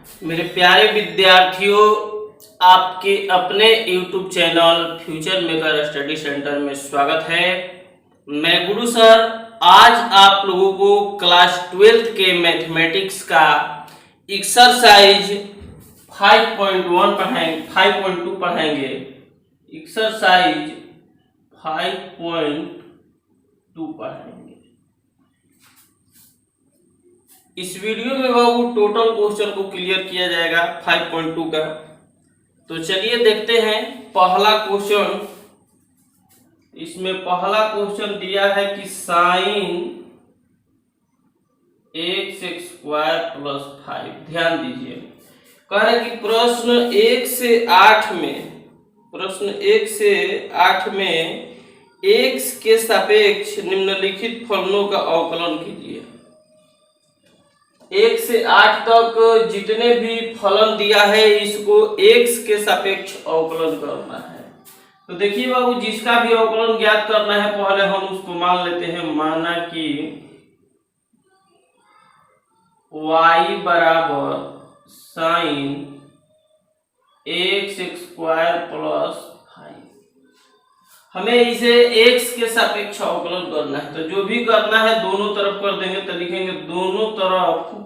मेरे प्यारे विद्यार्थियों, आपके अपने YouTube channel future maker study centre में स्वागत है। मैं गुरु सर आज आप लोगों को क्लास 12th के मैथमेटिक्स का एक्सरसाइज 5.1 पढ़ाएंगे 5.2 पढ़ाएंगे। एक्सरसाइज 5.2 पढ़ाएंगे। इस वीडियो में बाबू टोटल क्वेश्चन को क्लियर किया जाएगा 5.2 का। तो चलिए देखते हैं पहला क्वेश्चन। इसमें पहला क्वेश्चन दिया है कि साइन x² प्लस 5। ध्यान दीजिए, कह रहे कि प्रश्न 1 से 8 में x के सापेक्ष निम्नलिखित फलनों का अवकलन कीजिए। 1 से 8 तक जितने भी फलन दिया है इसको x के सापेक्ष अवकलन करना है। तो देखिए बाबू, जिसका भी अवकलन ज्ञात करना है पहले हम उसको मान लेते हैं। माना कि y बराबर साइन x² प्लस 5। हमें इसे x के सापेक्ष अवकलन करना है। तो जो भी करना है दोनों तरफ कर देंगे। तो लिखेंगे दोनों तरफ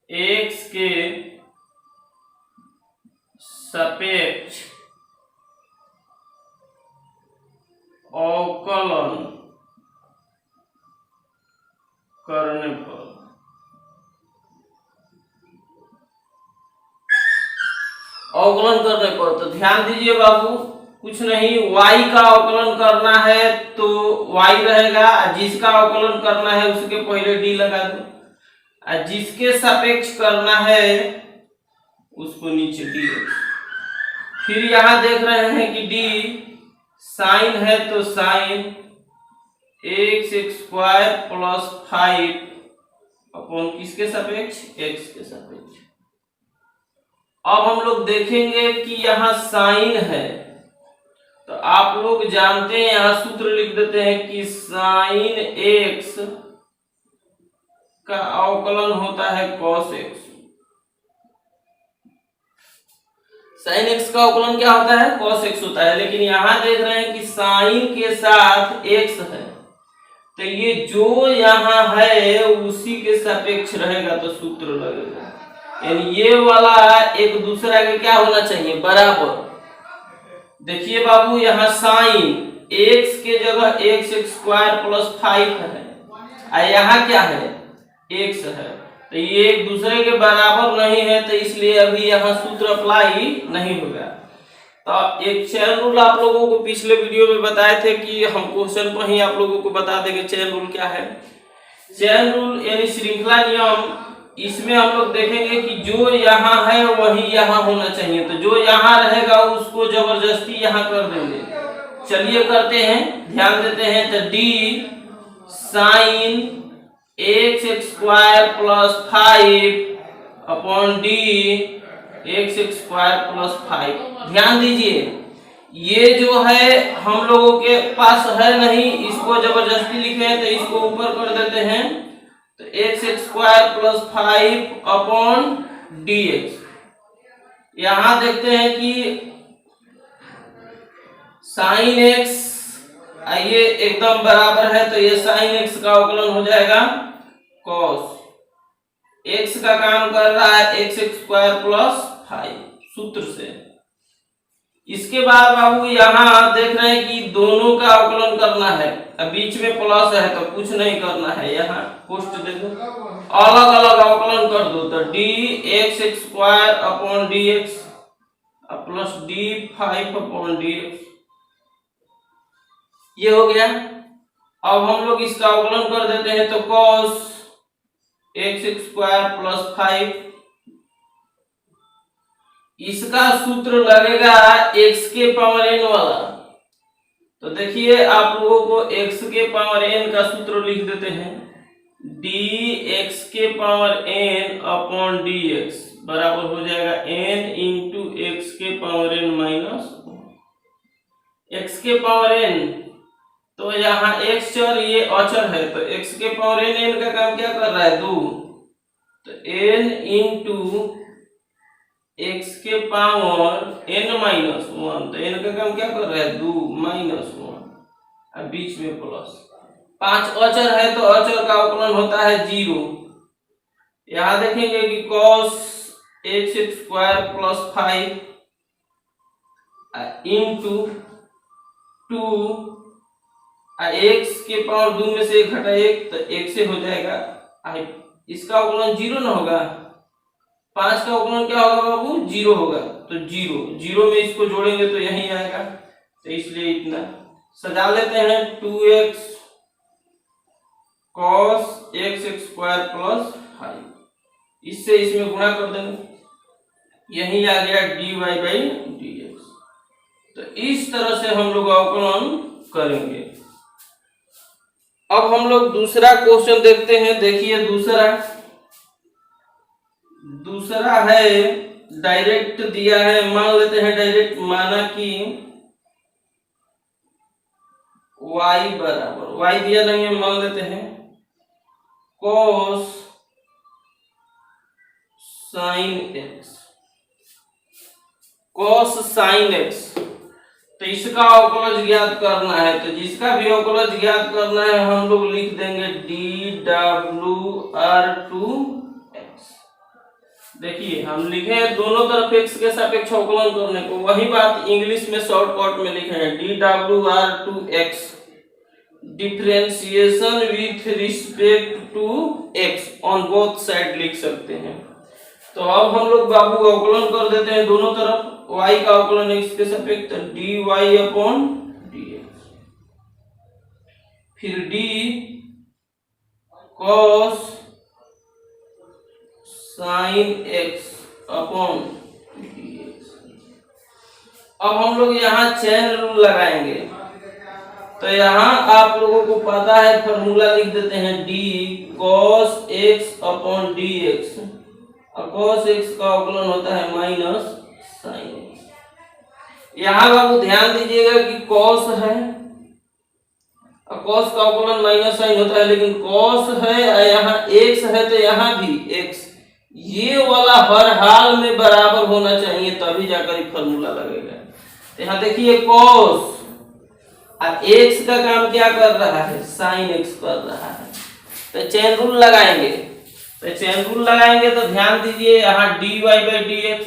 x के सापेक्ष अवकलन करने पर तो ध्यान दीजिए बाबू, कुछ नहीं, y का अवकलन करना है तो y रहेगा, जिसका अवकलन करना है उसके पहले d लगा दो, और जिसके सापेक्ष करना है उसको नीचे d। फिर यहां देख रहे हैं कि d साइन है तो साइन x² प्लस 5 अपॉन किसके सापेक्ष? x के सापेक्ष। अब हम लोग देखेंगे कि यहाँ साइन है तो आप लोग जानते हैं, यहाँ सूत्र लिख देते हैं कि साइन x का अवकलन होता है cos x। साइन x का अवकलन क्या होता है? cos x होता है। लेकिन यहाँ देख रहे हैं कि साइन के साथ x है तो ये जो यहाँ है उसी के सापेक्ष रहेगा तो सूत्र लगेगा, यानी ये वाला एक दूसरा के क्या होना चाहिए? बराबर। देखिए बाबू, यहाँ साइन x के जगह x² प्लस 5 है और यहाँ क्या है? x है। तो ये एक दूसरे के बराबर नहीं है तो इसलिए अभी यहाँ सूत्र अप्लाई नहीं होगा। तो एक चेन रूल आप लोगों को पिछले वीडियो में बताए थे कि हम क्वेश्चन पर ही आप लोगों को बता देंगे चेन रूल क्या है। चेन रूल यानी श्रृंखला नियम, इसमें हम लोग देखेंगे कि जो यहाँ है वही यहाँ होना चाहिए। तो जो यहाँ रहेगा उसको जबरदस्ती यहाँ कर देंगे। चलिए करते हैं, ध्यान देते हैं। तो d sine x² plus 5 upon d x² plus 5। ध्यान दीजिए, ये जो है हम लोगों के पास है नहीं, इसको जबरदस्ती लिखे हैं तो इसको ऊपर कर देते हैं। तो x² प्लस 5 अपॉन dx। यहां देखते हैं कि साइन x ये एकदम बराबर है तो ये साइन x का अवकलन हो जाएगा cos x का काम कर रहा है x² प्लस 5 सूत्र से। इसके बाद बाबू यहाँ देख रहे हैं कि दोनों का अवकलन करना है। अब बीच में प्लस है तो कुछ नहीं करना है, यहाँ पोस्ट दे दो, अलग अलग अवकलन कर दो। तो dx² upon dx plus d5 upon dx, ये हो गया। अब हम लोग इसका अवकलन कर देते हैं तो cos x² प्लस 5, इसका सूत्र लगेगा x के पावर n वाला। तो देखिए आप लोगों को x के पावर n का सूत्र लिख देते हैं। dx के पावर n अपॉन dx बराबर हो जाएगा n इंटू x के पावर n माइनस x के पावर n तो यहाँ x चर ये अचर है, तो x के पावर n का काम क्या कर रहा है 2, तो n इंटू x के पावर n माइनस 1, तो n का काम क्या कर रहा है 2 माइनस 1, अब बीच में प्लस। 5 अचर है तो अचर का अवकलन होता है 0। यहाँ देखेंगे कि cos x square plus 5 into 2 x के पावर 2 में से 1 घटा 1, तो 1 से हो जाएगा। इसका अवकलन 0 ना होगा, 5 का अवकलन क्या होगा बाबू 0 होगा, तो 0 में इसको जोड़ेंगे तो यही आएगा, तो इसलिए इतना सजा लेते हैं 2x cos x square plus 5, इससे इसमें गुणा कर देंगे, यही आ गया dy बाई dx। तो इस तरह से हम लोग अवकलन करेंगे। अब हम लोग दूसरा क्वेश्चन देखते हैं। देखिए दूसरा है डायरेक्ट दिया है, मान लेते हैं डायरेक्ट, माना कि y बराबर, y दिया नहीं है, मान लेते हैं cos sin x, तो इसका अवकलज ज्ञात करना है। तो जिसका भी अवकलज ज्ञात करना है हम लोग लिख देंगे dwr2x। देखिए हम लिखे हैं दोनों तरफ x के सापेक्ष अवकलन करने को, वही बात इंग्लिश में शॉर्टकट में लिखे हैं dwr2x differentiation with respect to x on both side लिख सकते हैं। तो अब हम लोग बाबू अवकलन कर देते हैं दोनों तरफ, y का अवकलन x के सापेक्ष, तो dy अपॉन dx, फिर d cos sin x upon dx। अब हम लोग यहाँ चेन रूल लगाएंगे, तो यहाँ आप लोगों को पता है फॉर्मूला लिख देते हैं d cos x upon dx, और cos x का अवकलन होता है माइनस sin x। यहाँ बाबू ध्यान दीजिएगा कि cos है और cos का अवकलन माइनस sin होता है, लेकिन cos है यहाँ x है तो यहाँ भी x, ये वाला हर हाल में बराबर होना चाहिए, तभी जाकर ये फॉर्मूला लगेगा। यहाँ देखिए cos और x का काम क्या कर रहा है sin x कर रहा है, तो चेन रूल लगाएंगे। तो चेन रूल लगाएंगे तो ध्यान दीजिए यहाँ dy by dx,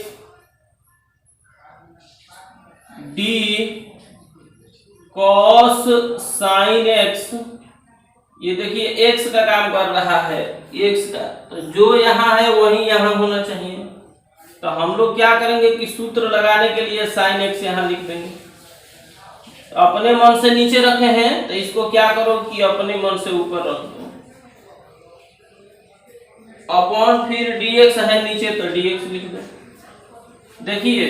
d cos sin x, ये देखिए x का काम कर रहा है x का, तो जो यहाँ है वही यहाँ होना चाहिए। तो हम लोग क्या करेंगे कि सूत्र लगाने के लिए sin x यहाँ लिख देंगे। तो अपने मन से नीचे रखे हैं, तो इसको क्या करो कि अपने मन से ऊपर रख दो, अपॉन फिर dx है नीचे तो dx लिख दो। देखिए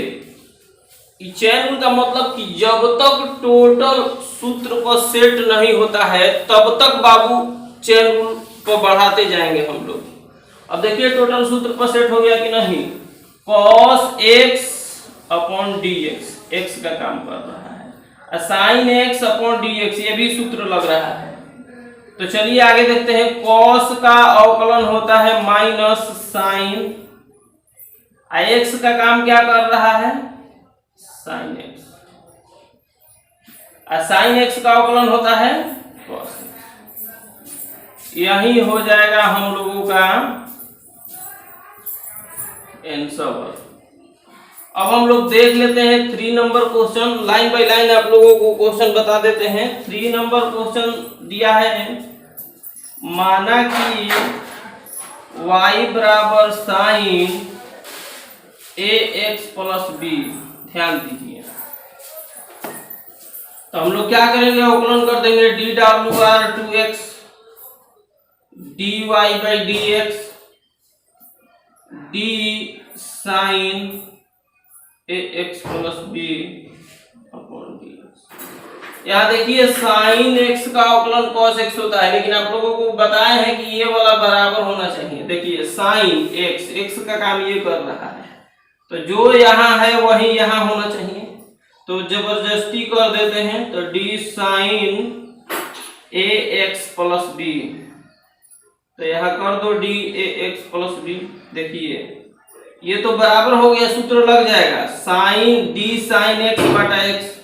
चेन रूल का मतलब कि जब तक टोटल सूत्र को सेट नहीं होता है तब तक बाबू चेन रूल को बढ़ाते जाएंगे हम लोग। अब देखिए टोटल सूत्र पर सेट हो गया कि नहीं, cos x upon dx, x का काम कर रहा है, sin x अपॉन dx, ये भी सूत्र लग रहा है। तो चलिए आगे देखते हैं, cos का अवकलन होता है माइनस sin, x का काम क्या कर रहा है sin x, sin x का अवकलन होता है cos x। यही हो जाएगा हम लोगों का आंसर। अब हम लोग देख लेते हैं 3 number question, line by line आप लोगों को क्वेश्चन बता देते हैं। 3 नंबर क्वेश्चन दिया है, माना कि y बराबर साइन ax प्लस b, ध्यान दीजिए। तो हम लोग क्या करेंगे, अवकलन कर देंगे dwr2x dy by dx d sine ax plus b upon dx। यहाँ देखिए साइन x का अवकलन cos x होता है, लेकिन आप लोगों को बताए हैं कि ये वाला बराबर होना चाहिए। देखिए साइन x का काम ये कर रहा है, तो जो यहाँ है वही यहाँ होना चाहिए, तो जबरदस्ती कर देते हैं। तो d sine a x plus b, तो यहाँ कर दो d a x plus b. देखिए ये तो बराबर हो गया, सूत्र लग जाएगा, साइन डी साइन एक्स बटा एक्स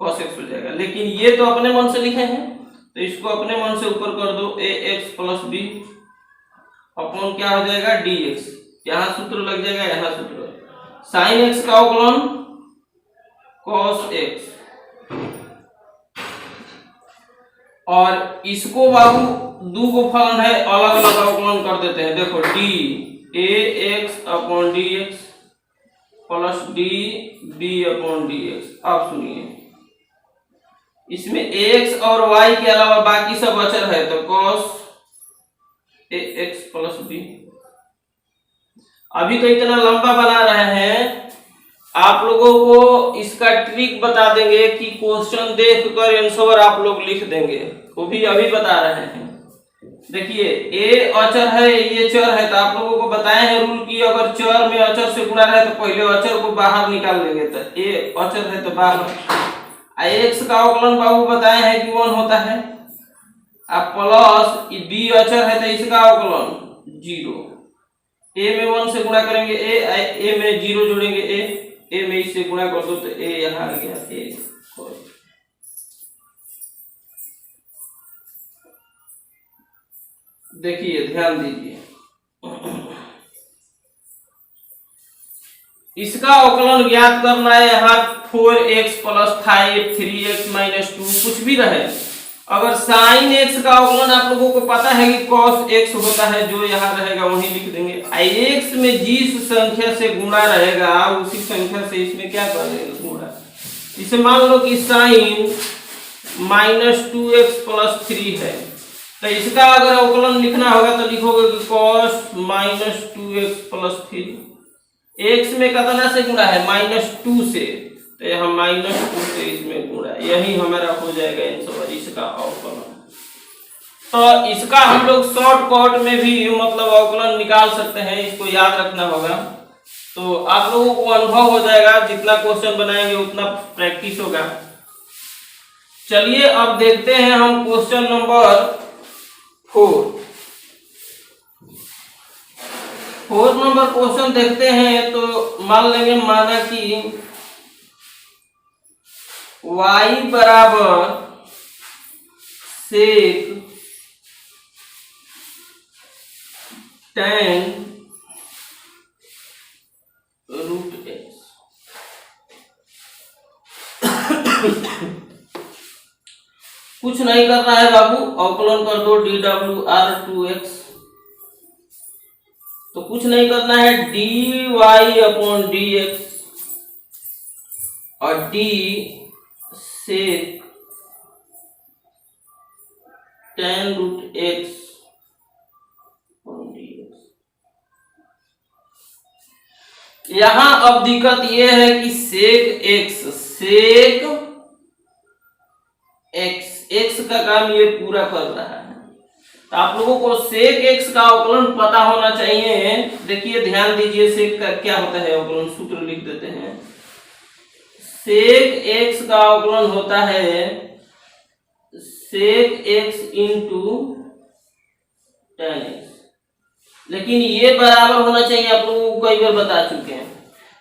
कॉस एक्स हो जाएगा। लेकिन ये तो अपने मन से लिखे हैं, तो इसको अपने मन से ऊपर कर दो, ए एक्स प्लस बी अपॉन क्या हो जाएगा डी एक्स। यहाँ सूत्र लग जाएगा, यहाँ सूत्र साइन एक्स का अवकलन कॉस एक्स, और इसको बाबू दो गो फलन है, अलग अलग अवकलन कर देते हैं। देखो d a x upon d x plus d b upon d x. अब सुनिए, इसमें एक्स और वाई के अलावा बाकी सब अचर है, तो cos A x plus B. अभी तो इतना लंबा बना रहे हैं, आप लोगों को इसका ट्रिक बता देंगे कि क्वेश्चन देखकर आंसर आप लोग लिख देंगे, वो भी अभी बता रहे हैं। देखिए ए अचर है, ये चर है, तो आप लोगों को बताए हैं रूल की अगर चर में अचर से गुणा है तो पहले अचर को बाहर निकाल लेंगे, तो ए अचर है तो बाहर। एक्स का अवकलन बाबू बताए हैं कि 1 होता है, अब प्लस बी अचर है तो इसका अवकलन 0। ए में 1 से गुणा करेंगे ए में 0 जोड़ेंगे ए में इससे गुणा कर दो तो ए यहाँ आ गया ए। देखिए ध्यान दीजिए, इसका अवकलन ज्ञात करना है। यहाँ 4x प्लस 5 3x माइनस 2 कुछ भी रहे, अगर साइन एक्स का अवकलन आप लोगों को पता है कि कॉस एक्स होता है, जो यहाँ रहेगा वहीं लिख देंगे। एक्स में जिस संख्या से गुणा रहेगा उसी संख्या से इसमें क्या कर देंगे गुणा। इसे मान लो कि साइन -2x प्लस 3 है, तो इसका अगर अवकलन लिखना होगा तो लिखोगे कि कॉस -2x प्लस 3। एक्स में कितना से गुणा है -2 से, तो यहाँ -2 से इसमें गुणा, यही हमारा हो जाएगा आंसर इसका अवकलन। तो इसका हम लोग शॉर्टकट में भी मतलब अवकलन निकाल सकते हैं, इसको याद रखना होगा। तो आप लोगों को अनुभव हो जाएगा, जितना क्वेश्चन बनाएंगे उतना प्रैक्टिस होगा। चलिए अब देखते हैं हम क्वेश्चन नंबर 4 नंबर क्वेश्चन देखते हैं। तो मान लेंगे, माना कि y बराबर सेक tan रूट एक्स। कुछ नहीं करना है बाबू, अवकलन कर दो dWr2x। तो कुछ नहीं करना है, dy अपॉन dx और d सेक tan रूट x यहां अब दिक्कत यह है कि सेक x का काम ये पूरा कर रहा है, तो आप लोगों को सेक x का अवकलन पता होना चाहिए। देखिए ध्यान दीजिए, सेक का क्या होता है अवकलन, सूत्र लिख देते हैं। सेक x का अवकलन होता है सेक x इंटू tan x, लेकिन ये बराबर होना चाहिए, आप लोगों को कई बार बता चुके हैं।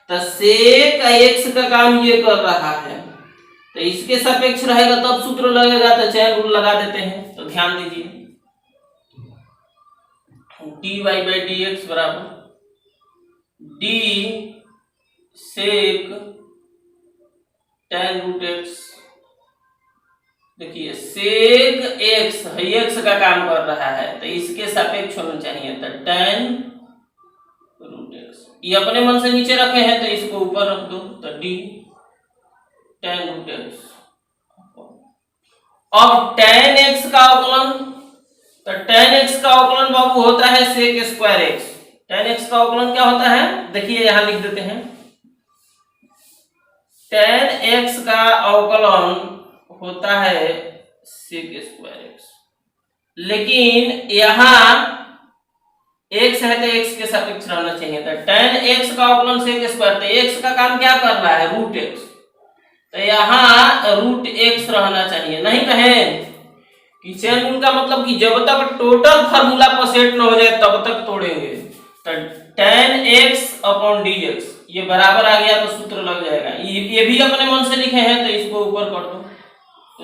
तो सेक x का काम ये कर रहा है, तो इसके सापेक्ष रहेगा तब सूत्र लगेगा, तो चैन रूल लगा देते हैं। तो ध्यान दीजिए, dy बाई dx बराबर d सेक tan रूट x। देखिए सेक x x का काम कर रहा है, तो इसके सापेक्ष होना चाहिए, तो tan रूट x। ये अपने मन से नीचे रखे हैं, तो इसको ऊपर रख दो, तो d tan रूट x। अब tan x का अवकलन, तो tan x का अवकलन बाबू होता है sec square x। tan x का अवकलन क्या होता है, देखिए यहां लिख देते हैं। tan x का अवकलन होता है सेक स्क्वायर x, लेकिन यहां x है तो x के सापेक्ष रहना चाहिए था। tan x का अवकलन सेक स्क्वायर, तो x का काम क्या कर रहा है रूट x, तो यहां रूट x रहना चाहिए। नहीं कहें कि चैन रूल का मतलब कि जब तक टोटल फार्मूला पर सेट न हो जाए तब तक तोड़ेंगे। तो tan x अपॉन dx ये बराबर आ गया तो सूत्र लग जाएगा। ये भी अपने मन से लिखे हैं तो इसको ऊपर कर दो,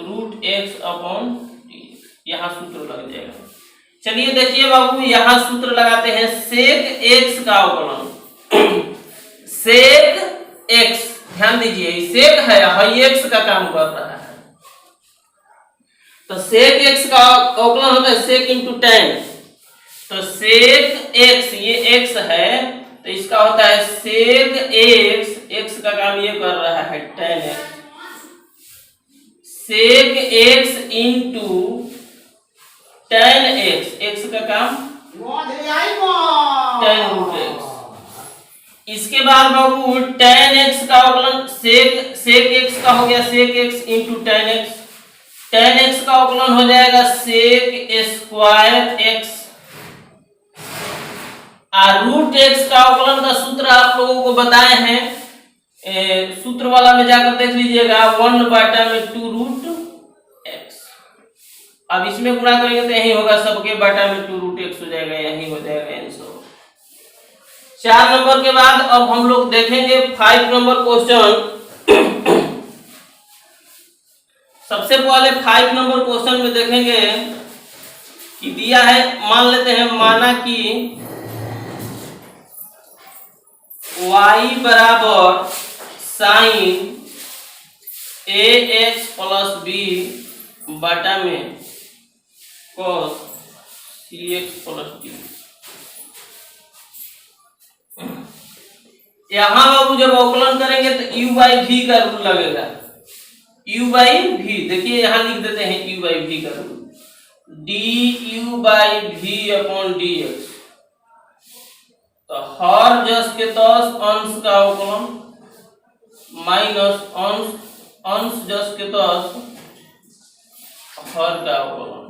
रूट एक्स अपॉन dx, यहाँ सूत्र लग जाएगा। चलिए देखिए बाबू, यहाँ सूत्र लगाते हैं सेक x का अवकलन। सेक x, ध्यान दीजिए सेक है, हाई x का काम कर रहा है। तो सेक x का अवकलन होता है सेक इंटू टेन। तो सेक x, ये x है तो इसका होता है सेक x, x का काम ये कर रहा है टेन x। सेक x into tan x, x का काम टेन रूट x। इसके बाद बाबू टेन x का अवकलन सेक x का हो गया sec x into tan x। Tan x का अवकलन हो जाएगा sec square x। Root x का अवकलन का सूत्र आप लोगों को बताए हैं, सूत्र वाला में जाकर देख लीजिएगा, 1/2 रूट x। अब इसमें गुणा करेंगे तो यही होगा, सबके बटा में 2 रूट x हो जाएगा, यही हो जाएगा आंसर। 4 नंबर के बाद अब हम लोग देखेंगे 5 नंबर क्वेश्चन। सबसे पहले 5 नंबर क्वेश्चन में देखेंगे कि दिया है, मान लेते हैं, माना कि y बराबर साइन ax प्लस बी बटा में cos cx प्लस डी। यहां बाबू जब अवकलन करेंगे तो u बाई v का रूल लगेगा। u बाई v, देखिए यहां लिख देते हैं u बाई v का rule, du by v upon dx। तो हर जस के तस अंश का अवकलन माइनस अंश जस के तस हर का अवकलन,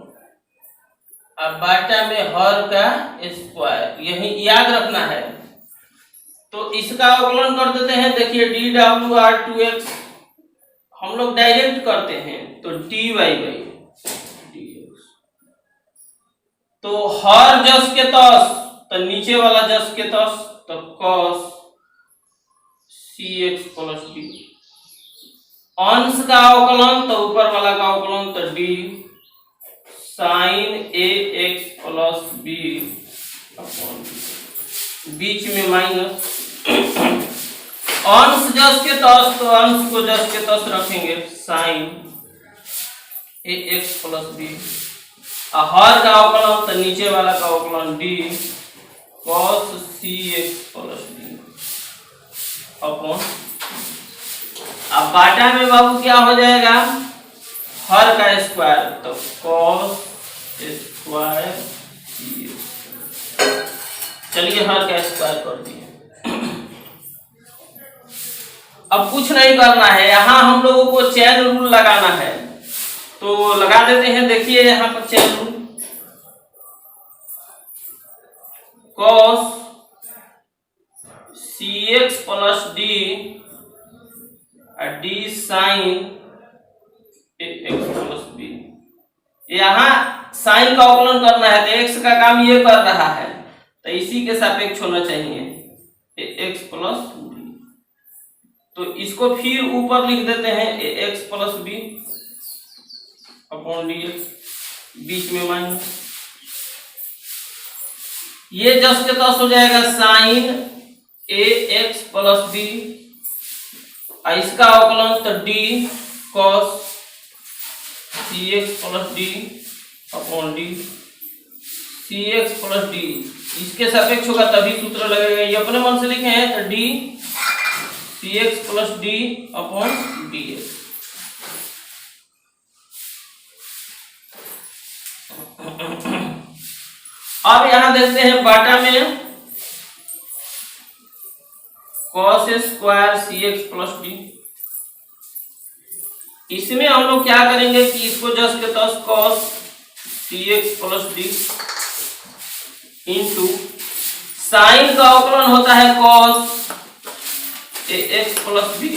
अब बाटा में हर का स्क्वायर, यही याद रखना है। तो इसका अवकलन कर देते हैं, देखिए dw/2x हम लोग डायरेक्ट करते हैं तो dy बाई dx। तो हर जस के तस, तो नीचे वाला जस के तस, तो cos cx प्लस डी। अंश का अवकलन तो ऊपर वाला का अवकलन तो d sine ax plus b upon बीच में माइनस। अंश जस के तस, तो अंश को जस के तस रखेंगे साइन ax प्लस b। हर का अवकलन तो नीचे वाला का अवकलन d cos cx plus D upon, अब बाटा में बाबू क्या हो जाएगा, हर का स्क्वायर तो cos स्क्वायर cx। चलिए हर का स्क्वायर कर दिए। अब कुछ नहीं करना है, यहां हम लोगों को चैन रूल लगाना है तो लगा देते हैं। देखिए यहां पर chain rule, cos cx plus d d sine x plus b. यहाँ साइन का अवकलन करना है तो x का काम ये कर रहा है तो इसी के सापेक्ष होना चाहिए x प्लस बी। तो इसको फिर ऊपर लिख देते हैं x plus b upon dx, बीच में माइनस, ये जस के तस हो जाएगा साइन ax प्लस बी, इसका अवकलन तो d cos cx plus D upon D cx plus D, इसके सापेक्ष होगा तभी सूत्र लगेगा। ये अपने मन से लिखे हैं तो d cx plus D upon dx। अब यहां देखते हैं बाटा में cos square cx plus D. इसमें हम लोग क्या करेंगे कि इसको जस्ट के तस cos cx plus D into sine का अवकलन होता है cos ax प्लस बी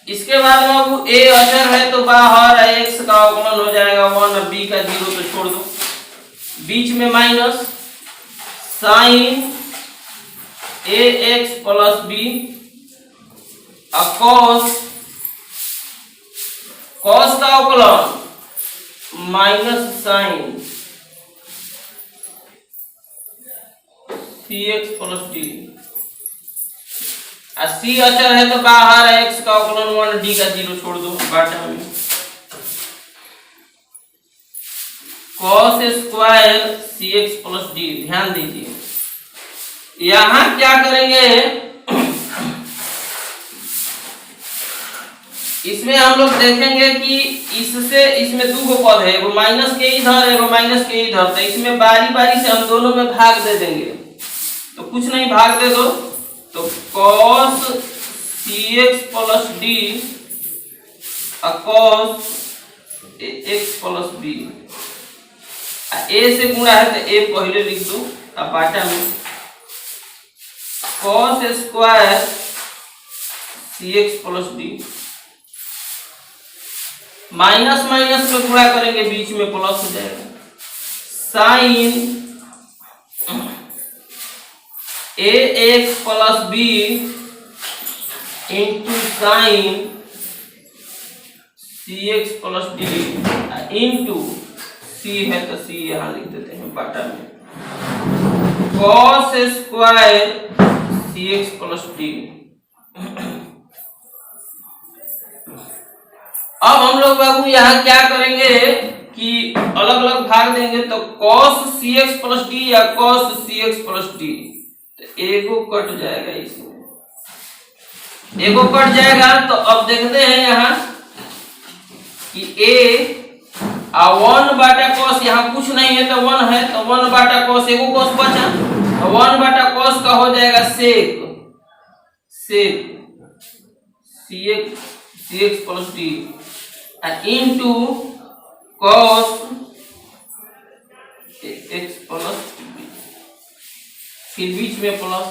इसके बाद बाबू a अचर है तो बाहर x का अवकलन हो जाएगा 1 और b का 0 तो छोड़ दो, बीच में minus sine ax plus b cos का अवकलन minus sine cx plus d, c अचर है तो बाहर x का अवकलन 1 d का 0 छोड़ दो, बाटा में cos square cx plus d। ध्यान दीजिए यहां क्या करेंगे, इसमें हम लोग देखेंगे कि इससे इसमें दो गो पद है, एगो माइनस के इधर एगो माइनस के इधर, तो इसमें बारी बारी से हम दोनों में भाग दे देंगे, तो कुछ नहीं भाग दे दो, तो cos cx plus d cos x plus b, a से गुणा है तो a पहले लिख दो, अब बाटा में cos square cx plus d, minus minus में गुणा करेंगे बीच में प्लस हो जाएगा, sine ax plus b into sine cx plus d into c है तो c यहाँ लिख देते हैं बाटा में cos square cx plus d। अब हम लोग बाबू यहाँ क्या करेंगे कि अलग अलग भाग देंगे, तो cos cx प्लस d या cos cx प्लस d, तो एगो कट जाएगा, इसमें एगो कट जाएगा, तो अब देखते हैं यहाँ कि a 1 बाटा cos, यहाँ कुछ नहीं है तो 1 है, तो 1 बाटा cos, एगो cos बचा, तो 1 बाटा cos का हो जाएगा sec cx plus d into cos x plus b, फिर बीच में प्लस,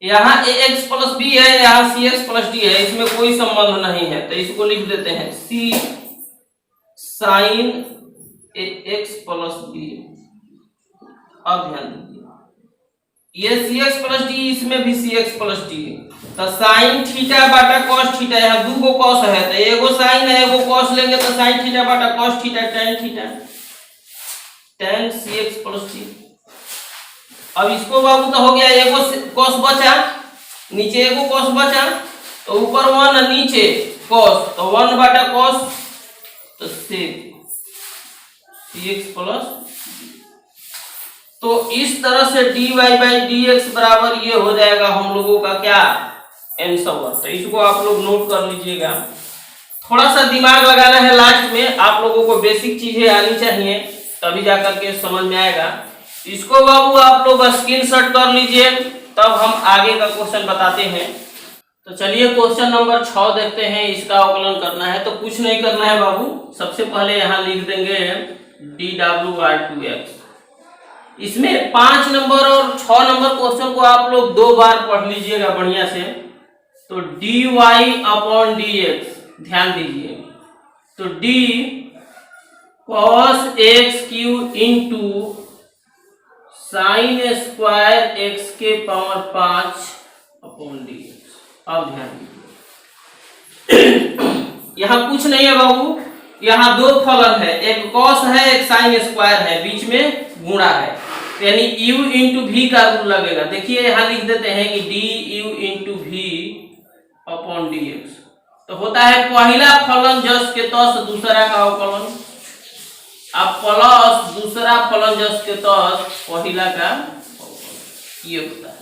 यहाँ ax प्लस b है, यहाँ cx प्लस d है, इसमें कोई संबंध नहीं है, तो इसको लिख देते हैं c sine ax plus b। अब ध्यान दीजिए ये cx प्लस d, इसमें भी cx प्लस d, तो साइन थीटा बाटा cos थीटा, यहाँ दो गो cos है, तो एगो साइन है एगो cos लेंगे, तो साइन थीटा बाटा cos theta tan cx plus d। अब इसको बाबू तो हो गया, एगो cos बचा, नीचे एगो cos बचा, तो ऊपर 1 नीचे cos, तो 1 बाटा cos, तो cx प्लस। तो इस तरह से dy बाई dx बराबर ये हो जाएगा हम लोगों का क्या आंसर। तो इसको आप लोग नोट कर लीजिएगा, थोड़ा सा दिमाग लगाना है, लास्ट में आप लोगों को बेसिक चीजें आनी चाहिए तभी जाकर के समझ में आएगा। इसको बाबू आप लोग स्क्रीनशॉट कर लीजिए, तब हम आगे का क्वेश्चन बताते हैं। तो चलिए क्वेश्चन नंबर 6 देखते हैं, इसका अवकलन करना है, तो कुछ नहीं करना है बाबू, सबसे पहले यहाँ लिख देंगे dw/2x। इसमें 5 नंबर और 6 नंबर क्वेश्चन को आप लोग 2 बार पढ़ लीजिएगा बढ़िया से। तो dy/dx, ध्यान दीजिए, तो d cos x cube into sine square x के पावर 5/dx। अब ध्यान दीजिए यहाँ कुछ नहीं है बाबू, यहाँ दो फलन है, एक cos है एक साइन स्क्वायर है, बीच में गुणा है, यानी u इंटू v का रूल लगेगा। देखिए यहाँ लिख देते हैं कि du इंटू v/dx, तो होता है पहला फलन जस के तस दूसरा का अवकलन, अब प्लस दूसरा फलन जस के तस पहला का अवकलन, ये होता है।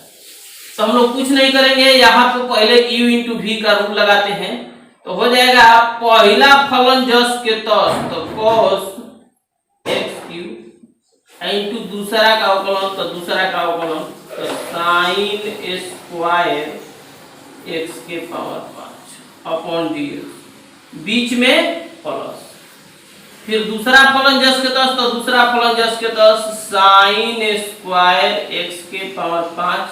तो हम लोग कुछ नहीं करेंगे, यहाँ पे पहले u इंटू v का रूल लगाते हैं, तो हो जाएगा पहला फलन जस के तस, तो cos x क्यूब इंटू दूसरा का अवकलन, तो दूसरा का अवकलन तो साइन स्क्वायर x के पावर 5/dx, बीच में प्लस, फिर दूसरा फलन जस के तस, तो दूसरा फलन जस के तस साइन स्क्वायर x के पावर 5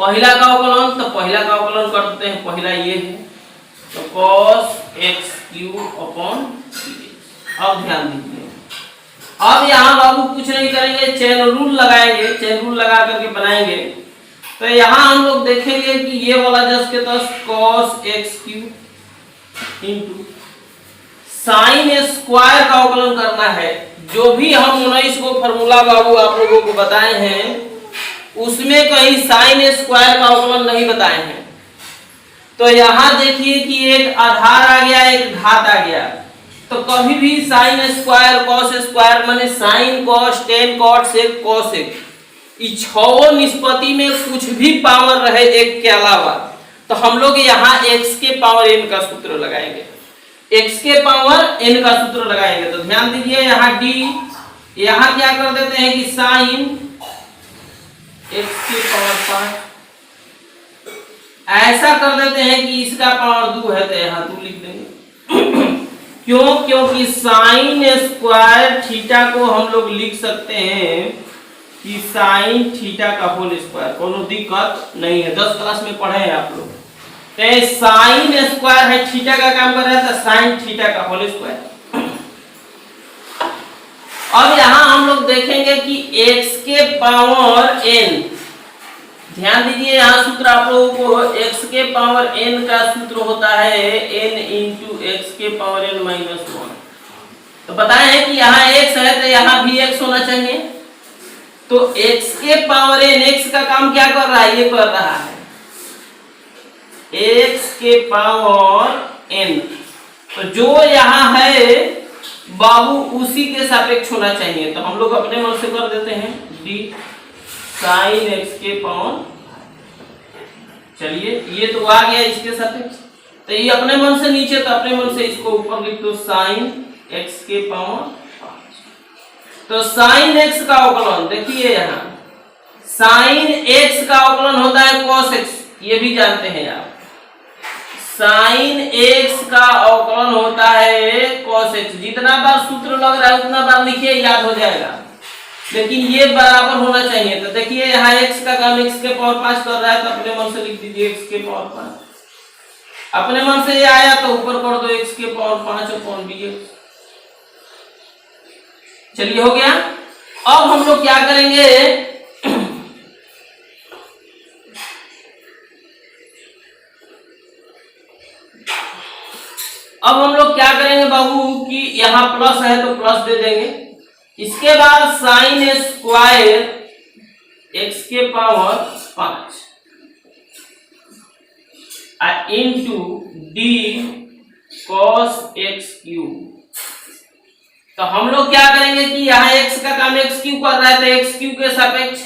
पहला का अवकलन, तो पहला का अवकलन कर देते हैं, पहला ये है तो cos x³ अपॉन dx। अब ध्यान दीजिए, अब यहाँ बाबू कुछ नहीं करेंगे, चेन रूल लगाएंगे, चेन रूल लगा करके बनाएंगे। तो यहाँ हम लोग देखेंगे कि ये वाला जस के तस cos x³ into sine square का अवकलन करना है। जो भी हम 19 को फॉर्मूला बाबू आप लोगों को बताए हैं उसमें कहीं साइन स्क्वायर का अवकलन नहीं बताए हैं। तो यहाँ देखिए कि एक आधार आ गया, एक घात आ गया, तो कभी भी साइन स्क्वायर कॉस स्क्वायर माने sine cos tan cot sec cosec, इस छह निष्पत्ति में कुछ भी पावर रहे एक के अलावा, तो हम लोग यहाँ x के पावर n का सूत्र लगाएंगे, x के पावर n का सूत्र लगाएंगे। तो ध्यान दीजिए यहाँ d, यहाँ क्या कर देते हैं कि साइन x के पावर 5, ऐसा कर देते हैं कि इसका पावर 2 है तो यहाँ 2 लिख देंगे। क्यों? क्योंकि साइन स्क्वायर थीटा को हम लोग लिख सकते हैं कि साइन थीटा का होल स्क्वायर, कोनो दिक्कत नहीं है, 10 क्लास में पढ़े हैं आप लोग। तो साइन स्क्वायर है थीटा का काम कर रहा है, तो साइन थीटा का होल स्क्वायर। अब यहां हम लोग देखेंगे कि x के पावर n, ध्यान दीजिए यहाँ सूत्र आप लोगों को x के पावर n का सूत्र होता है n इंटू एक्स के पावर n माइनस 1। तो बताए हैं कि यहाँ x है तो यहाँ भी x होना चाहिए। तो x के पावर n, x का काम क्या कर रहा है, ये कर रहा है x के पावर n, तो जो यहाँ है बाबू उसी के सापेक्ष होना चाहिए। तो हम लोग अपने मन से कर देते हैं d साइन x के पावर, चलिए ये तो आ गया इसके सापेक्ष, तो ये अपने मन से नीचे, तो अपने मन से इसको ऊपर लिख दो साइन x के पावर 5। तो साइन x का अवकलन देखिए, यहाँ साइन x का अवकलन होता है cos x, ये भी जानते हैं आप। साइन x का अवकलन होता है cos x, जितना बार सूत्र लग रहा है उतना बार लिखिए, याद हो जाएगा, लेकिन ये बराबर होना चाहिए। तो देखिए यहाँ x का काम x के पावर 5 कर रहा है, तो अपने मन से लिख दीजिए x के पावर 5। अपने मन से ये आया तो ऊपर कर दो x के पावर 5 अपॉन dx। चलिए हो गया। अब हम लोग क्या करेंगे, अब हम लोग क्या करेंगे बाबू कि यहाँ प्लस है तो प्लस दे देंगे। इसके बाद साइन स्क्वायर x के power 5 into d cos x³। तो हम लोग क्या करेंगे कि यहाँ x का काम x³ कर रहा है, तो x³ के सापेक्ष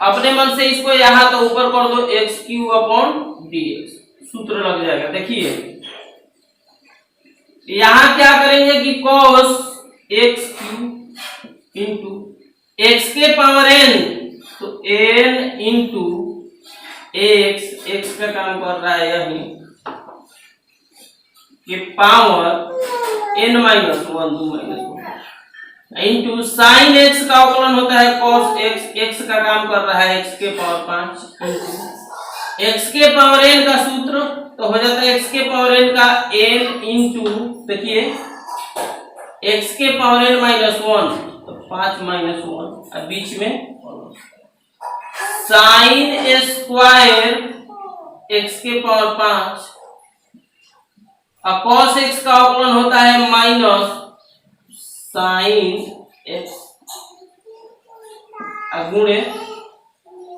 अपने मन से इसको यहाँ तो ऊपर कर दो x³ अपॉन dx, सूत्र लग जाएगा। देखिए यहाँ क्या करेंगे कि cos x³ इंटू x के पावर n, तो n इंटू x का काम कर रहा है यही के power n minus 1, 2 minus 1 into sine x का अवकलन होता है cos x का काम कर रहा है x के पावर 5 इंटू x के पावर n का सूत्र, तो हो जाता है x के पावर n का n इंटू, देखिए x के पावर n माइनस 1, तो 5 माइनस 1 और बीच में साइन स्क्वायर x के पावर 5 और cos x का अवकलन होता है माइनस साइन x गुणे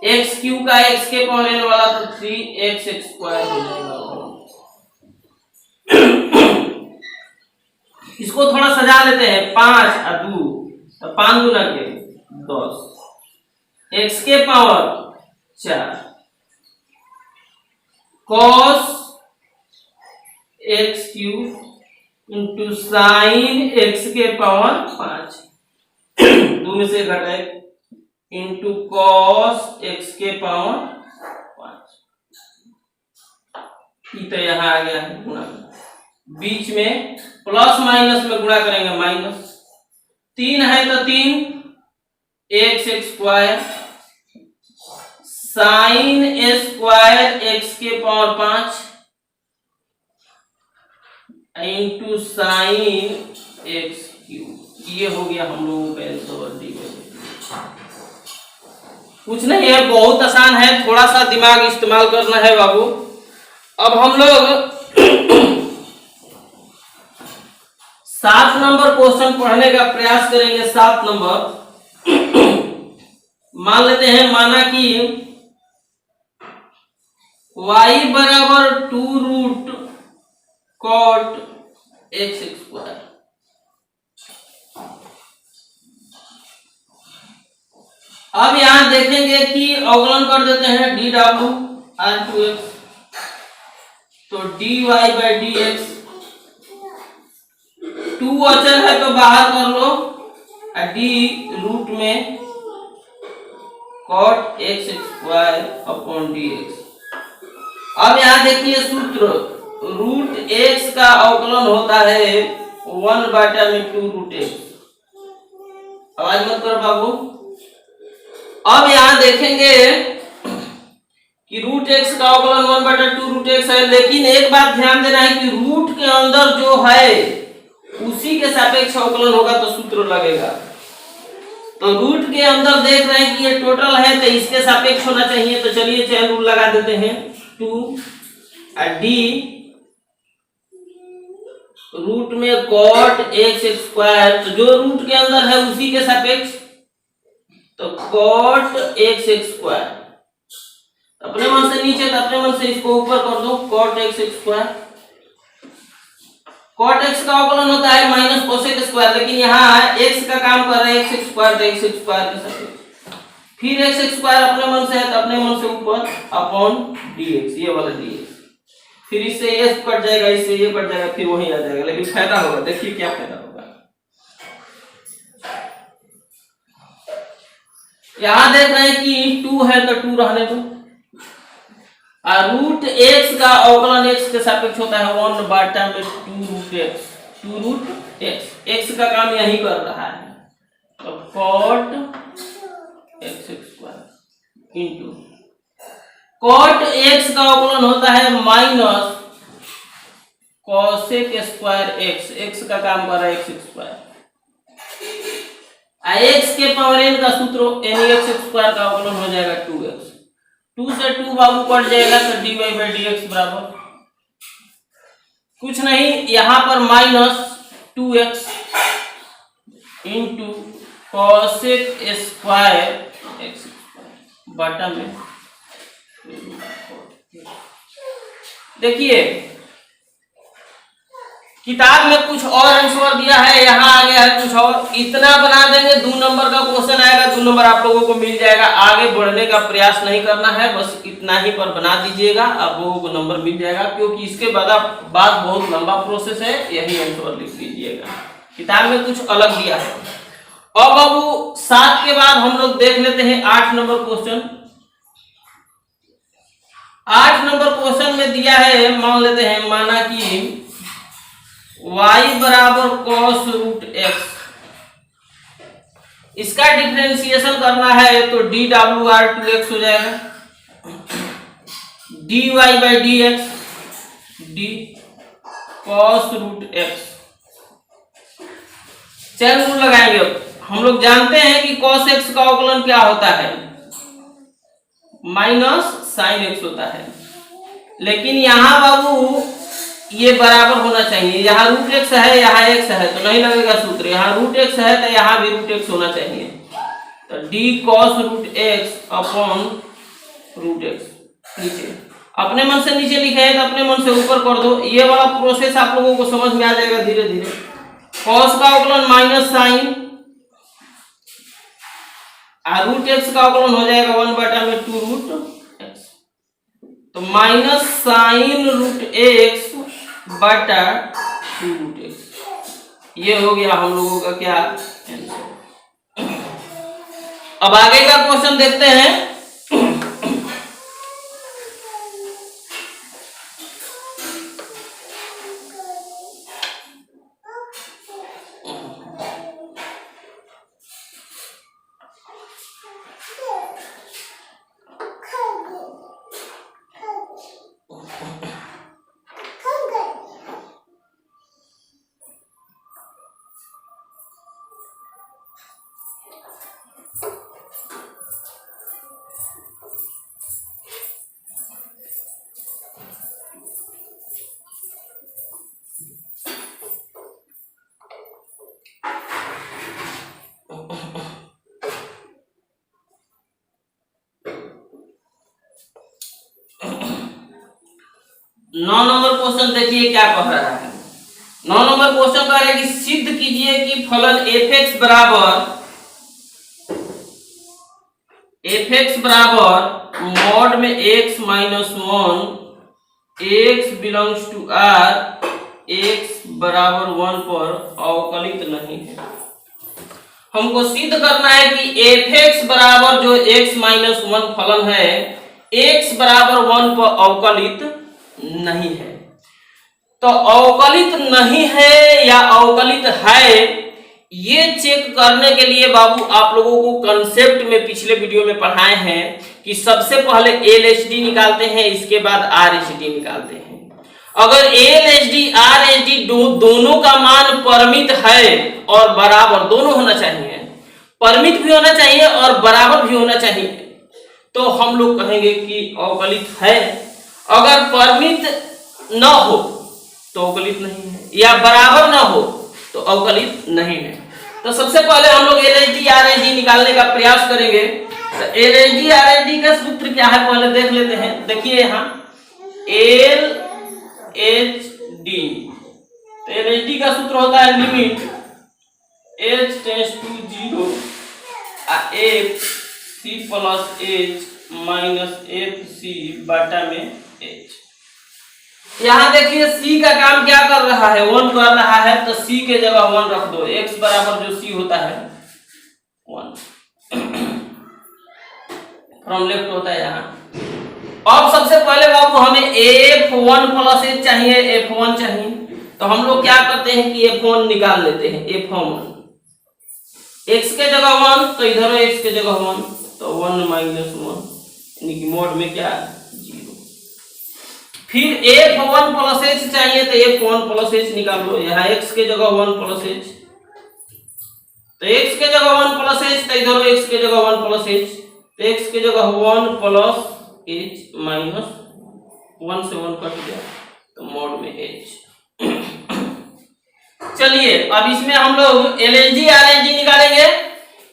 x³ का x के पावर n वाला, तो 3x² हो जाएगा। इसको थोड़ा सजा लेते हैं, 5 और 2, तो 5 गुना के 10, x के power 4 cos x³ into sine x के पावर 5, 2 में से घटाए इंटू cos x के पावर 5, तो यहाँ आ गया है गुणा, बीच में प्लस माइनस में गुणा करेंगे माइनस, 3 है तो 3 x² साइन स्क्वायर एक्स के power 5 into sine x cube. ये हो गया हम लोगों का आंसर डी। कुछ नहीं है, बहुत आसान है, थोड़ा सा दिमाग इस्तेमाल करना है बाबू। अब हम लोग 7 नंबर क्वेश्चन पढ़ने का प्रयास करेंगे। 7 नंबर मान लेते हैं, माना कि y बराबर 2 रूट कॉट एक्स स्क्वायर। अब यहां देखेंगे कि अवकलन कर देते हैं डी डब्ल्यू आर टू एक्स, तो d y by d x. 2 अचर है तो बाहर कर लो, डी रूट में cot x square upon d x. अब यहां देखिए सूत्र, रूट एक्स का अवकलन होता है 1/2 रूट एक्स। आवाज मत करो बाबू। अब यहां देखेंगे कि रूट एक्स का अवकलन 1/2 रूट एक्स है, लेकिन एक बात ध्यान देना है कि रूट के अंदर जो है उसी के सापेक्ष अवकलन होगा तो सूत्र लगेगा। तो रूट के अंदर देख रहे हैं कि ये टोटल है तो इसके सापेक्ष होना चाहिए, तो चलिए चैन रूल लगा देते हैं। 2 डी रूट में कॉट एक्स स्क्वायर, तो जो रूट के अंदर है उसी के सापेक्ष, तो कॉट एक्स स्क्वायर। अपने मन से नीचे तो अपने मन से इसको ऊपर कर दो, cot x square. Cot x का अवकलन होता है माइनस कोसेक स्क्वायर, लेकिन यहाँ एक्स का काम कर रहा है एक्स स्क्वायर, तो एक्स स्क्वायर के साथ फिर एक्स स्क्वायर अपने मन से है तो अपने मन से ऊपर अपॉन dx, ये वाला dx। फिर इससे ये कट जाएगा, इससे ये कट जाएगा, फिर वही आ जाएगा, लेकिन फायदा होगा। देखिए क्या फायदा होगा। यहां देख रहे हैं कि 2 है तो 2 रहने दो, और रूट एक्स का अवकलन एक्स के सापेक्ष होता है 1/2 root x. 2 root x, x का काम यही कर रहा है, तो cot x square into cot x का अवकलन होता है minus cosec square x. X का काम कर रहा है एक्स स्क्वायर, एक्स के पावर n का सूत्र n एक्स स्क्वायर का अवकलन हो जाएगा 2x। 2 से 2 बाबू कट जाएगा, तो dy बाई dx बराबर कुछ नहीं, यहां पर minus 2x into cosec square x बटा में। देखिए किताब में कुछ और आंसर दिया है, यहाँ आ गया है कुछ और। इतना बना देंगे 2 नंबर का क्वेश्चन आएगा, 2 नंबर आप लोगों को मिल जाएगा। आगे बढ़ने का प्रयास नहीं करना है, बस इतना ही पर बना दीजिएगा, आप लोगों को नंबर मिल जाएगा, क्योंकि इसके बाद बहुत लंबा प्रोसेस है। यही आंसर लिख लीजिएगा, किताब में कुछ अलग दिया है। अब बाबू 7 के बाद हम लोग देख लेते हैं 8 नंबर क्वेश्चन। 8 नंबर क्वेश्चन में दिया है, मान लेते हैं, माना कि y बराबर cos रूट एक्स, इसका डिफरेंशिएशन करना है तो डी डब्ल्यू आर 2x हो जाएगा, d y by d x d cos root x. Chain rule लगाएंगे। हम लोग जानते हैं कि cos x का अवकलन क्या होता है, माइनस साइन एक्स होता है, लेकिन यहाँ बाबू ये बराबर होना चाहिए। यहाँ रूट एक्स है, यहाँ एक्स है, तो नहीं लगेगा सूत्र। यहाँ रूट एक्स है तो यहाँ भी रूट एक्स होना चाहिए, तो d cos root x upon root x. नीचे अपने मन से नीचे लिखे है तो अपने मन से ऊपर कर दो। ये वाला प्रोसेस आप लोगों को समझ में आ जाएगा धीरे धीरे। कॉस का अवकलन माइनस साइन, रूट एक्स का अवकलन हो जाएगा 1/2 रूट एक्स, तो माइनस साइन रूट एक्स बटा 2 रूट एक्स। ये हो गया हम लोगों का क्या आंसर। अब आगे का क्वेश्चन देखते हैं। 9 नंबर क्वेश्चन देखिए क्या कह रहा है। 9 नंबर क्वेश्चन कह रहा है कि सिद्ध कीजिए कि फलन f(x) बराबर मॉड में x minus 1 x belongs to r x बराबर 1 पर अवकलित नहीं है। हमको सिद्ध करना है कि f(x) बराबर जो x माइनस 1 फलन है x बराबर 1 पर अवकलित नहीं है। तो अवकलित नहीं है या अवकलित है, ये चेक करने के लिए बाबू आप लोगों को कंसेप्ट में पिछले वीडियो में पढ़ाए हैं कि सबसे पहले LHD निकालते हैं, इसके बाद RHD निकालते हैं। अगर LHD RHD दोनों का मान परिमित है और बराबर, दोनों होना चाहिए, परिमित भी होना चाहिए और बराबर भी होना चाहिए, तो हम लोग कहेंगे कि अवकलित है। अगर परिमित न हो तो अवकलित नहीं है, या बराबर न हो तो अवकलित नहीं है। तो सबसे पहले हम लोग LHD RHD निकालने का प्रयास करेंगे। तो LHD RHD का सूत्र क्या है पहले देख लेते हैं। देखिए यहाँ LHD, तो LHD का सूत्र होता है limit h tends to 0 f c plus h minus fc बटा में h। यहाँ देखिए c का काम क्या कर रहा है, 1 कर रहा है, तो c के जगह 1 रख दो। x बराबर जो c होता है 1 फ्रॉम लेफ्ट होता है यहाँ। अब सबसे पहले बाबू हमें f1 प्लस h चाहिए, f1 चाहिए, तो हम लोग क्या करते हैं कि f1 निकाल लेते हैं। f1 x के जगह 1, तो इधर x के जगह 1, तो 1 माइनस 1 यानी कि मोड में क्या 0। फिर f1 प्लस h चाहिए, तो f1 प्लस h निकाल लो। यहाँ x के जगह 1 प्लस h, तो x के जगह 1 प्लस h, तो इधर x के जगह 1 प्लस h, तो x के जगह 1 प्लस h माइनस 1 से 1 कट गया, तो मोड में h। चलिए अब इसमें हम लोग LHD RHD निकालेंगे।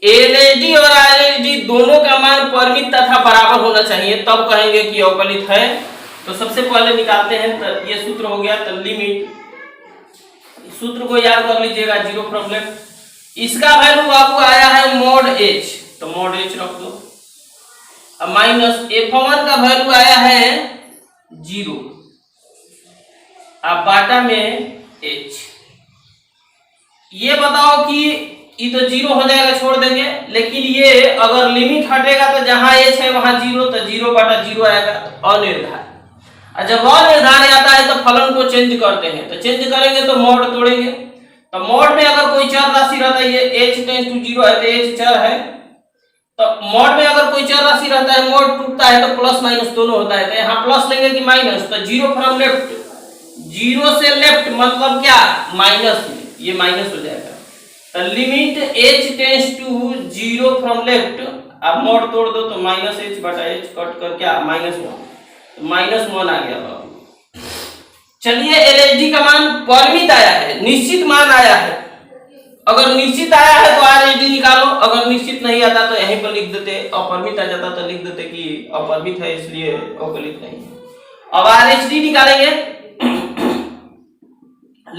LHD और RHD दोनों का मान परिमित तथा बराबर होना चाहिए, तब कहेंगे कि अवकलित है। तो सबसे पहले निकालते हैं, तो ये सूत्र हो गया। तो लिमिट, सूत्र को याद कर लीजिएगा, 0 फ्रॉम लेफ्ट। इसका वैल्यू आपको आया है मोड h, तो मोड h रख दो। अब माइनस f1 का वैल्यू आया है 0, अब बाटा में h। ये बताओ कि ये तो 0 हो जाएगा, छोड़ देंगे, लेकिन ये अगर लिमिट हटेगा तो जहां h है वहां 0, तो 0 बटा 0 आएगा, तो अनिर्धारित। और जब अनिर्धारित आता है तो फलन को चेंज करते हैं, तो चेंज करेंगे तो मोड तोड़ेंगे। तो मोड में अगर कोई चर राशि रहता है, ये h टेंड्स टू 0 है, तो h चर है, तो मोड में अगर कोई चर राशि रहता है, मोड टूटता है तो प्लस माइनस दोनों होता है। तो यहाँ प्लस लेंगे कि माइनस, तो 0 फ्रॉम लेफ्ट, 0 से लेफ्ट मतलब क्या माइनस, ये माइनस हो जाएगा। तो limit h tends to 0 from left, अब मोड तोड़ दो तो माइनस h बटा h कट कर क्या माइनस 1, तो माइनस 1 आ गया बाबू। चलिए LHD का मान परिमित आया है, निश्चित मान आया है। अगर निश्चित आया है तो RHD निकालो, अगर निश्चित नहीं आता तो यहीं पर लिख देते, अपरिमित आ जाता तो लिख देते कि अपरिमित है इसलिए अवकलित नहीं है। अब RHD निकालेंगे।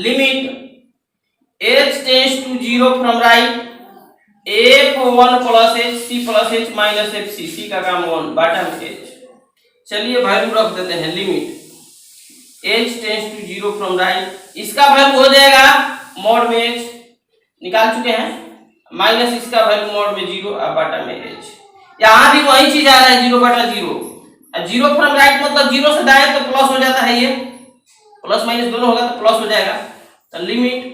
Limit h tends to 0 from right, f1 plus h c plus h minus fc, c का काम 1 बटा में h। चलिए वैल्यू रख देते हैं। Limit h tends to 0 from right, इसका वैल्यू हो जाएगा मोड में h, निकाल चुके हैं, माइनस इसका वैल्यू मोड में 0 और बटा में h। यहाँ भी वही चीज आ रहा है, 0 बटा 0, 0 फ्रॉम राइट मतलब 0 से दाएं तो प्लस हो जाता है, ये प्लस माइनस दोनों होगा तो प्लस हो जाएगा। तो limit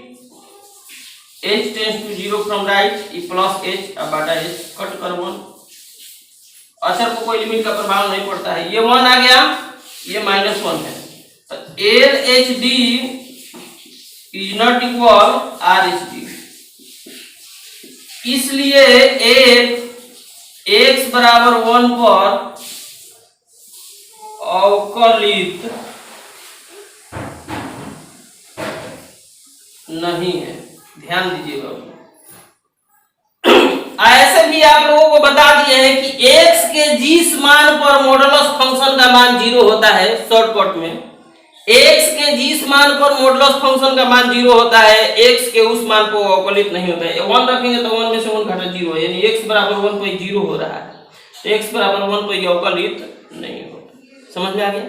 h tends to 0 from right, ये प्लस h और बटा h कट कर 1, अक्षर को कोई लिमिट का प्रभाव नहीं पड़ता है, ये 1 आ गया, ये माइनस 1 है। तो LHD is not equal RHD, इसलिए x बराबर 1 पर अवकलित नहीं है, ध्यान दीजिएगा। ऐसे भी आप लोगों को बता दिए हैं कि x के जिस मान पर मॉडुलस फंक्शन का मान 0 होता है, शॉर्टकट में x के जिस मान पर मॉडुलस फंक्शन का मान 0 होता है, x के उस मान पर अवकलित नहीं होता है। 1 रखेंगे तो 1 में से 1 घटा 0 है, यानी x बराबर 1 पर 0 हो रहा है, तो x बराबर 1 पर अवकलित नहीं होता। समझ में आ गया?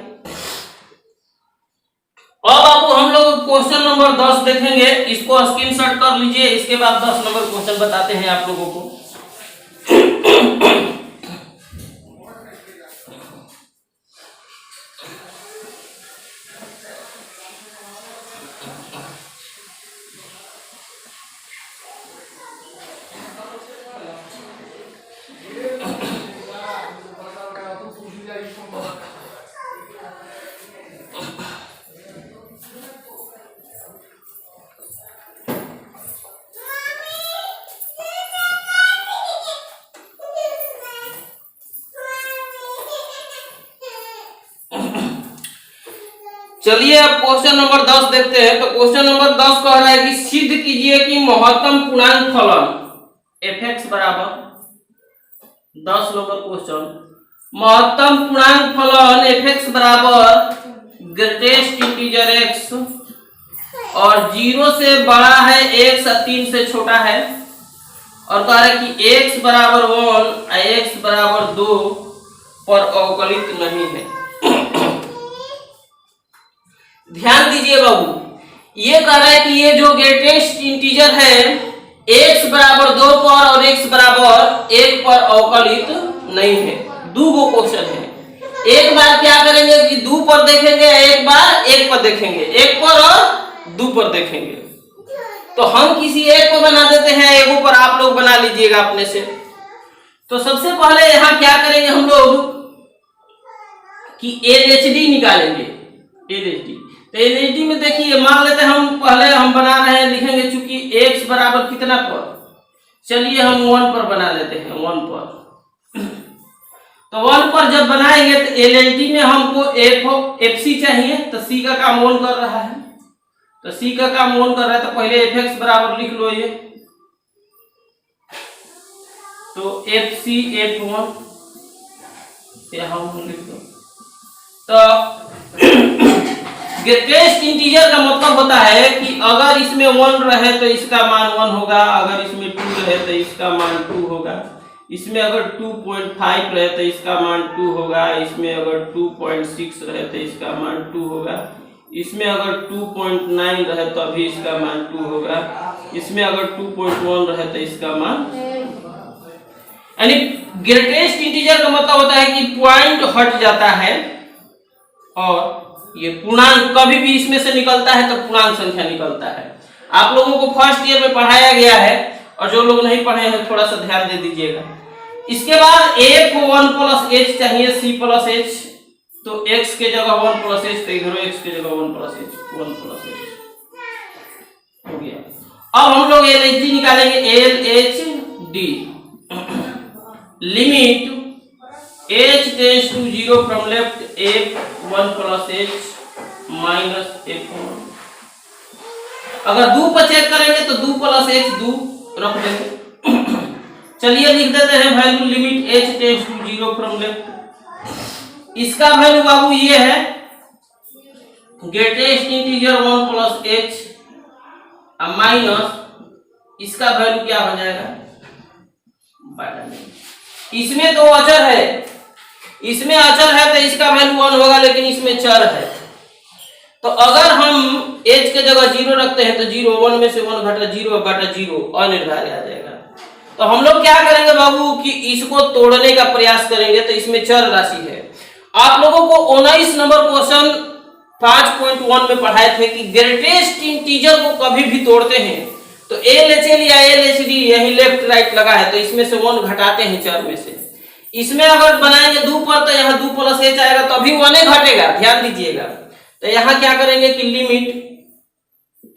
अब आपको हम लोग क्वेश्चन नंबर 10 देखेंगे, इसको स्क्रीनशॉट कर लीजिए, इसके बाद 10 नंबर क्वेश्चन बताते हैं आप लोगों को। चलिए अब क्वेश्चन नंबर 10 देखते हैं। तो क्वेश्चन नंबर 10 कह रहा है कि सिद्ध कीजिए कि महत्तम पूर्णांक फलन f(x) बराबर 10 नंबर क्वेश्चन, महत्तम पूर्णांक फलन f(x) बराबर ग्रेटेस्ट इंटीजर x और 0 से बड़ा है x और 3 से छोटा है, और कह रहा है कि x बराबर 1 और x बराबर 2 पर अवकलित नहीं है। ध्यान दीजिए बाबू, ये कह रहा है कि ये जो ग्रेटेस्ट इंटीजर है x बराबर 2 पर और x बराबर 1 पर अवकलित नहीं है। दो गो क्वेश्चन है, एक बार क्या करेंगे कि 2 पर देखेंगे, एक बार 1 पर देखेंगे, 1 पर और 2 पर देखेंगे। तो हम किसी एक को बना देते हैं, एगो पर आप लोग बना लीजिएगा अपने से। तो सबसे पहले यहाँ क्या करेंगे हम लोग कि LHD निकालेंगे। LHD, तो LHD में देखिए, मान लेते हैं हम पहले हम बना रहे हैं, लिखेंगे चूंकि x बराबर कितना पर, चलिए हम 1 पर बना लेते हैं, 1 पर। तो 1 पर जब बनाएंगे तो LHD में हमको FC चाहिए, तो C का काम 1 कर रहा है, तो C का काम 1 कर रहा है, तो पहले f(x) बराबर लिख लो ये, तो FC F1 यहाँ लिख दो। तो ग्रेटेस्ट इंटीजर का मतलब होता है कि अगर इसमें 1 रहे तो इसका मान 1 होगा, अगर इसमें 2 रहे तो इसका मान 2 होगा, इसमें अगर 2.5 रहे तो इसका मान 2 होगा, इसमें अगर 2.6 रहे तो इसका मान 2 होगा, इसमें अगर 2.9 रहे तो अभी इसका मान 2 होगा, इसमें अगर 2.1 रहे तो इसका मान, यानी ग्रेटेस्ट इंटीजर का मतलब होता है कि पॉइंट हट जाता है और ये पूर्णांक कभी भी इसमें से निकलता है तो पूर्णांक संख्या निकलता है। आप लोगों को फर्स्ट ईयर में पढ़ाया गया है, और जो लोग नहीं पढ़े हैं थोड़ा सा ध्यान दे दीजिएगा। इसके बाद f1 प्लस h चाहिए, c प्लस h, तो x के जगह 1 प्लस h, तो इधर x के जगह 1 प्लस h, 1 प्लस h हो गया। अब हम लोग LHD निकालेंगे, LHD limit h tends to 0 from left f1 plus h minus f1। अगर 2 पर चेक करेंगे तो 2 प्लस h 2 रख देंगे। चलिए लिख देते हैं value limit h tends to 0 from left. इसका वैल्यू बाबू ये है, greatest integer 1 plus h minus इसका वैल्यू क्या हो जाएगा, इसमें तो अचर है, इसमें अचर है तो इसका वैल्यू 1 होगा, लेकिन इसमें चर है, तो अगर हम h के जगह 0 रखते हैं तो 0, 1 में से 1 घटा 0 बटा 0 अनिर्धारित आ जाएगा। तो हम लोग क्या करेंगे बाबू कि इसको तोड़ने का प्रयास करेंगे, तो इसमें चर राशि है। आप लोगों को 19 नंबर क्वेश्चन 5.1 में पढ़ाए थे कि ग्रेटेस्ट इंटीजर को कभी भी तोड़ते हैं तो LHL या LHD यही लेफ्ट राइट लगा है, तो इसमें से 1 घटाते हैं चर में से। इसमें अगर बनाएंगे 2 पर तो यहाँ 2 प्लस h आएगा, तो अभी 1 घटेगा, ध्यान दीजिएगा। तो यहाँ क्या करेंगे कि limit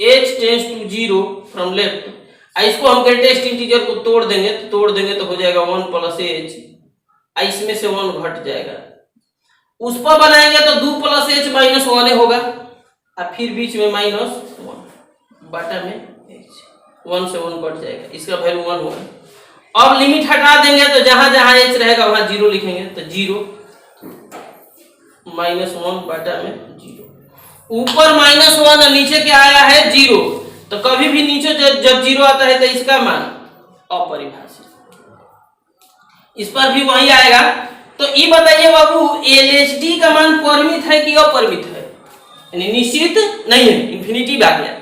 h tends to 0 from left, इसको हम ग्रेटेस्ट इंटीजर को तोड़ देंगे, तो हो जाएगा 1 प्लस h, इसमें से 1 घट जाएगा। उस पर बनाएंगे तो 2 प्लस h माइनस 1 होगा, और फिर बीच में माइनस 1 बटा में h, 1 से 1 कट जाएगा, इसका वैल्यू 1 होगा। अब लिमिट हटा देंगे तो जहां जहां h रहेगा वहां 0 लिखेंगे, तो 0 माइनस 1 बटा में 0। ऊपर -1 और नीचे क्या आया है 0, तो कभी भी नीचे जब 0 आता है तो इसका मान अपरिभाषित, इस पर भी वही आएगा। तो ये बताइए बाबू, एलएचडी का मान परिमित है कि अपरिमित है, यानी निश्चित नहीं है, इंफिनिटी आ गया।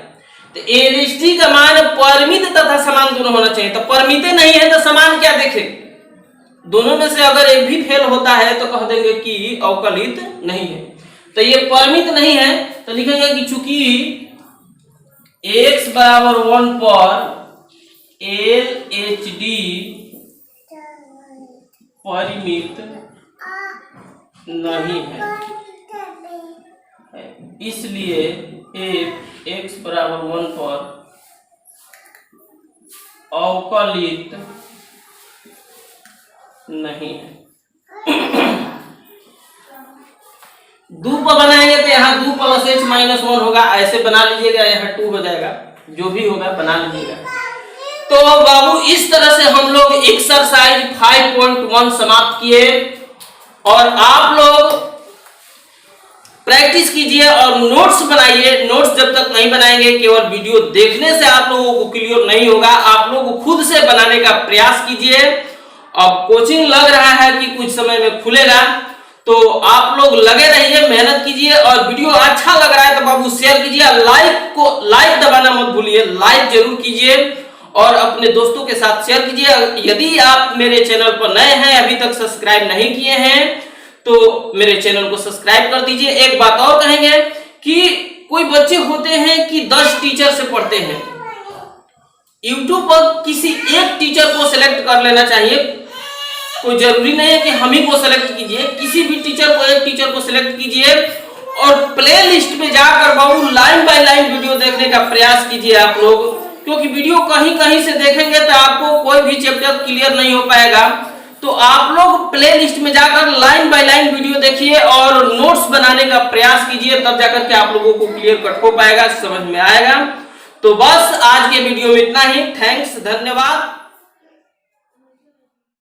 तो एलएचडी का मान परिमित तथा समान दोनों होना चाहिए। तो परिमित नहीं है तो समान क्या देखे, दोनों में से अगर एक भी फेल होता है तो कह देंगे कि अवकलित नहीं है। तो ये परिमित नहीं है तो लिखेंगे कि चूंकि x बराबर 1 पर एलएचडी परिमित नहीं है, इसलिए x बराबर 1 पर अवकलित नहीं है। दो पर बनाएंगे तो यहाँ 2 + h - 1 होगा, ऐसे बना लीजिएगा, यहाँ 2 हो जाएगा, जो भी होगा बना लीजिएगा। तो बाबू इस तरह से हम लोग एक्सरसाइज 5.1 समाप्त किए, और आप लोग प्रैक्टिस कीजिए और नोट्स बनाइए। नोट्स जब तक नहीं बनाएंगे, केवल वीडियो देखने से आप लोगों को क्लियर नहीं होगा, आप लोग खुद से बनाने का प्रयास कीजिए। अब कोचिंग लग रहा है कि कुछ समय में खुलेगा, तो आप लोग लगे रहिए, मेहनत कीजिए, और वीडियो अच्छा लग रहा है तो बाबू शेयर कीजिए, लाइक दबाना मत भूलिए, लाइक जरूर कीजिए और अपने दोस्तों के साथ शेयर कीजिए। यदि आप मेरे चैनल पर नए हैं, अभी तक सब्सक्राइब नहीं किए हैं, तो मेरे चैनल को सब्सक्राइब कर दीजिए। एक बात और कहेंगे कि कोई बच्चे होते हैं कि 10 टीचर से पढ़ते हैं, YouTube पर किसी एक टीचर को सिलेक्ट कर लेना चाहिए, कोई जरूरी नहीं है कि हम ही को सिलेक्ट कीजिए, किसी भी टीचर को, एक टीचर को सिलेक्ट कीजिए और प्ले लिस्ट में जाकर बाबू लाइन बाय लाइन वीडियो देखने का प्रयास कीजिए आप लोग, क्योंकि वीडियो कहीं कहीं से देखेंगे तो आपको कोई भी चैप्टर क्लियर नहीं हो पाएगा। तो आप लोग प्ले लिस्ट में जाकर लाइन बाय लाइन वीडियो देखिए और नोट्स बनाने का प्रयास कीजिए, तब जाकर के आप लोगों को क्लियर कट हो पाएगा, समझ में आएगा। तो बस आज के वीडियो में इतना ही। थैंक्स, धन्यवाद।